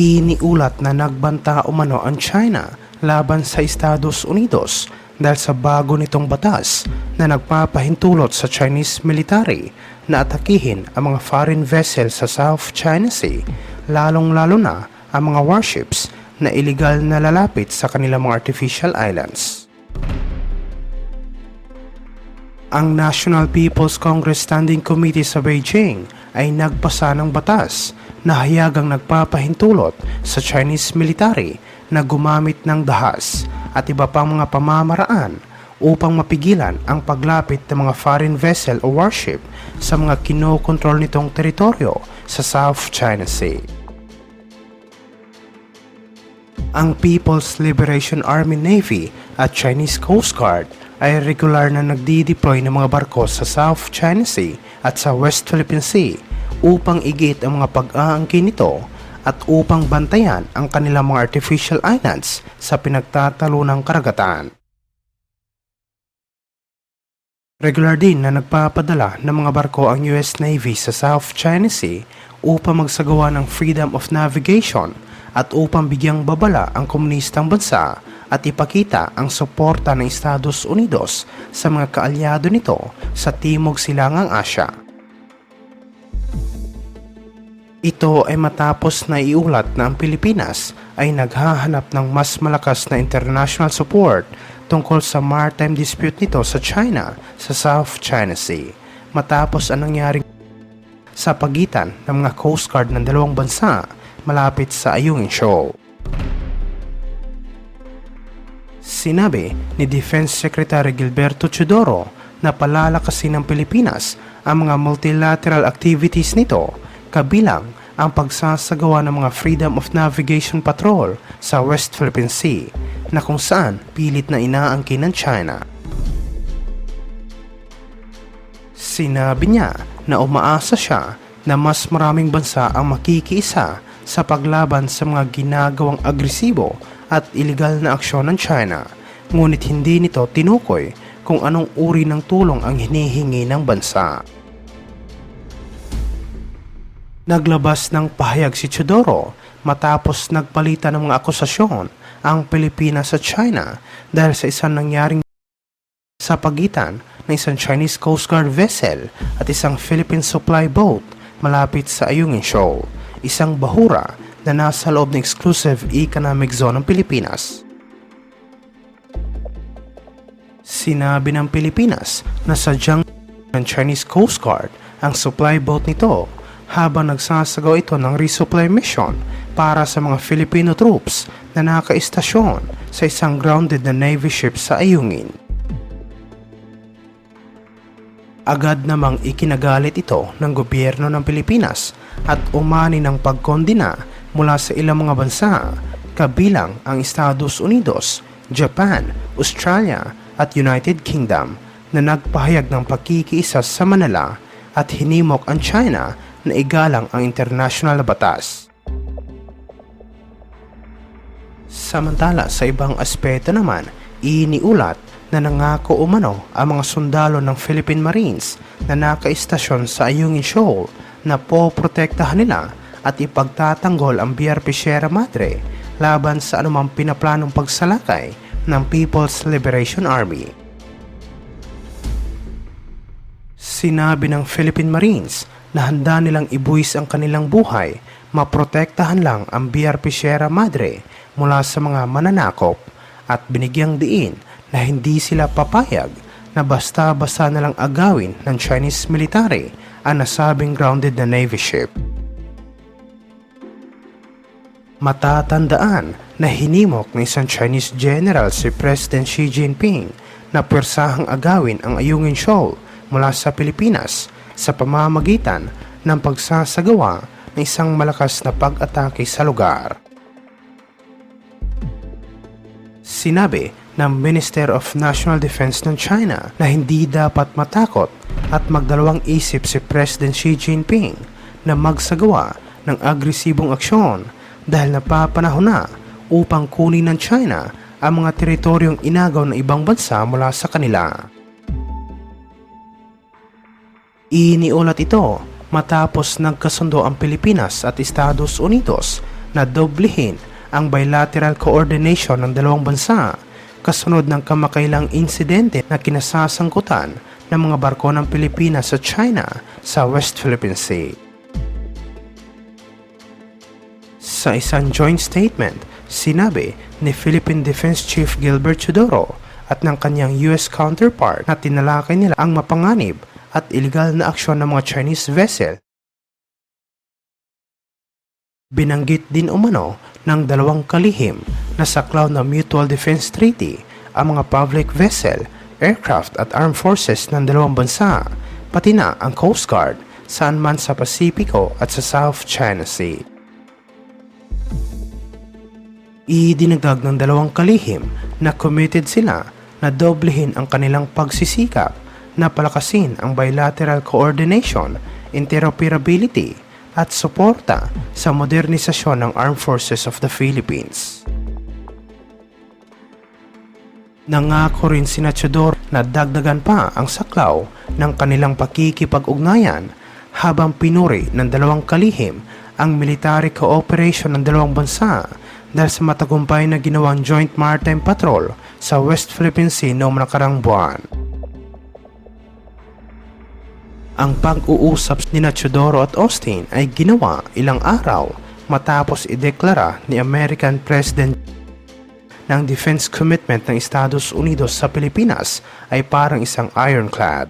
Iniulat na nagbanta umano ang China laban sa Estados Unidos dahil sa bago nitong batas na nagpapahintulot sa Chinese military na atakihin ang mga foreign vessels sa South China Sea, lalong-lalo na ang mga warships na iligal na lalapit sa kanilang mga artificial islands. Ang National People's Congress Standing Committee sa Beijing ay nagpasa ng batas na hayagang nagpapahintulot sa Chinese military na gumamit ng dahas at iba pang mga pamamaraan upang mapigilan ang paglapit ng mga foreign vessel o warship sa mga kinokontrol nitong teritoryo sa South China Sea. Ang People's Liberation Army Navy at Chinese Coast Guard ay regular na nagdi-deploy ng mga barko sa South China Sea at sa West Philippine Sea upang igit ang mga pag-aangkin nito at upang bantayan ang kanilang mga artificial islands sa pinagtatalunang karagatan. Regular din na nagpapadala ng mga barko ang US Navy sa South China Sea upang magsagawa ng freedom of navigation at upang bigyang babala ang komunistang bansa at ipakita ang suporta ng Estados Unidos sa mga kaalyado nito sa Timog Silangang Asya. Ito ay matapos na iulat na ang Pilipinas ay naghahanap ng mas malakas na international support tungkol sa maritime dispute nito sa China sa South China Sea matapos ang nangyaring sa pagitan ng mga Coast Guard ng dalawang bansa malapit sa Ayungin Shoal. Sinabi ni Defense Secretary Gilberto Teodoro na palalakasin ng Pilipinas ang mga multilateral activities nito kabilang ang pagsasagawa ng mga Freedom of Navigation Patrol sa West Philippine Sea na kung saan pilit na inaangkin ng China. Sinabi niya na umaasa siya na mas maraming bansa ang makikiisa sa paglaban sa mga ginagawang agresibo at ilegal na aksyon ng China, ngunit hindi nito tinukoy kung anong uri ng tulong ang hinihingi ng bansa. Naglabas ng pahayag si Teodoro matapos nagpalitan ng mga akusasyon ang Pilipinas sa China dahil sa isang nangyaring sa pagitan ng isang Chinese Coast Guard vessel at isang Philippine supply boat malapit sa Ayungin Shoal, isang bahura na nasa loob ng exclusive economic zone ng Pilipinas. Sinabi ng Pilipinas na sadyang ng Chinese Coast Guard ang supply boat nito habang nagsasagawa ito ng resupply mission para sa mga Filipino troops na nakaistasyon sa isang grounded na Navy ship sa Ayungin. Agad namang ikinagalit ito ng gobyerno ng Pilipinas at umani ng pagkondina mula sa ilang mga bansa, kabilang ang Estados Unidos, Japan, Australia at United Kingdom na nagpahayag ng pagkikiisa sa Manila at hinimok ang China na igalang ang international na batas. Samantala sa ibang aspeto naman, iniulat na nangako umano ang mga sundalo ng Philippine Marines na nakaistasyon sa Ayungin Shoal na poprotektahan nila at ipagtatanggol ang BRP Sierra Madre laban sa anumang pinaplanong pagsalakay ng People's Liberation Army. Sinabi ng Philippine Marines na handa nilang ibuwis ang kanilang buhay, maprotektahan lang ang BRP Sierra Madre mula sa mga mananakop at binigyang diin na hindi sila papayag na basta-basta na lang agawin ng Chinese military ang nasabing grounded na Navy ship. Matatandaan na hinimok ng isang Chinese general si President Xi Jinping na pwersahang agawin ang Ayungin Shoal mula sa Pilipinas sa pamamagitan ng pagsasagawa ng isang malakas na pag-atake sa lugar. Sinabi ng Minister of National Defense ng China na hindi dapat matakot at magdalawang isip si President Xi Jinping na magsagawa ng agresibong aksyon dahil napapanahon na upang kunin ng China ang mga teritoryong inagaw ng ibang bansa mula sa kanila. Iniulat ito matapos nagkasundo ang Pilipinas at Estados Unidos na doblehin ang bilateral coordination ng dalawang bansa kasunod ng kamakailang insidente na kinasasangkutan ng mga barko ng Pilipinas sa China sa West Philippine Sea. Sa isang joint statement, sinabi ni Philippine Defense Chief Gilbert Teodoro at ng kanyang US counterpart na tinalakay nila ang mapanganib at iligal na aksyon ng mga Chinese vessel. Binanggit din umano ng dalawang kalihim na saklaw na Mutual Defense Treaty ang mga public vessel, aircraft at armed forces ng dalawang bansa, pati na ang Coast Guard saan man sa Pasipiko at sa South China Sea. Idinagdag ng dalawang kalihim na committed sila na doblehin ang kanilang pagsisikap na palakasin ang bilateral coordination, interoperability at suporta sa modernisasyon ng Armed Forces of the Philippines. Nangako rin sina Teodoro na dagdagan pa ang saklaw ng kanilang pakikipag-ugnayan habang pinuri ng dalawang kalihim ang military cooperation ng dalawang bansa dahil sa matagumpay na ginawang joint maritime patrol sa West Philippine Sea noong nakarang buwan. Ang pag-uusap ni Teodoro at Austin ay ginawa ilang araw matapos ideklara ni American President ng defense commitment ng Estados Unidos sa Pilipinas ay parang isang ironclad.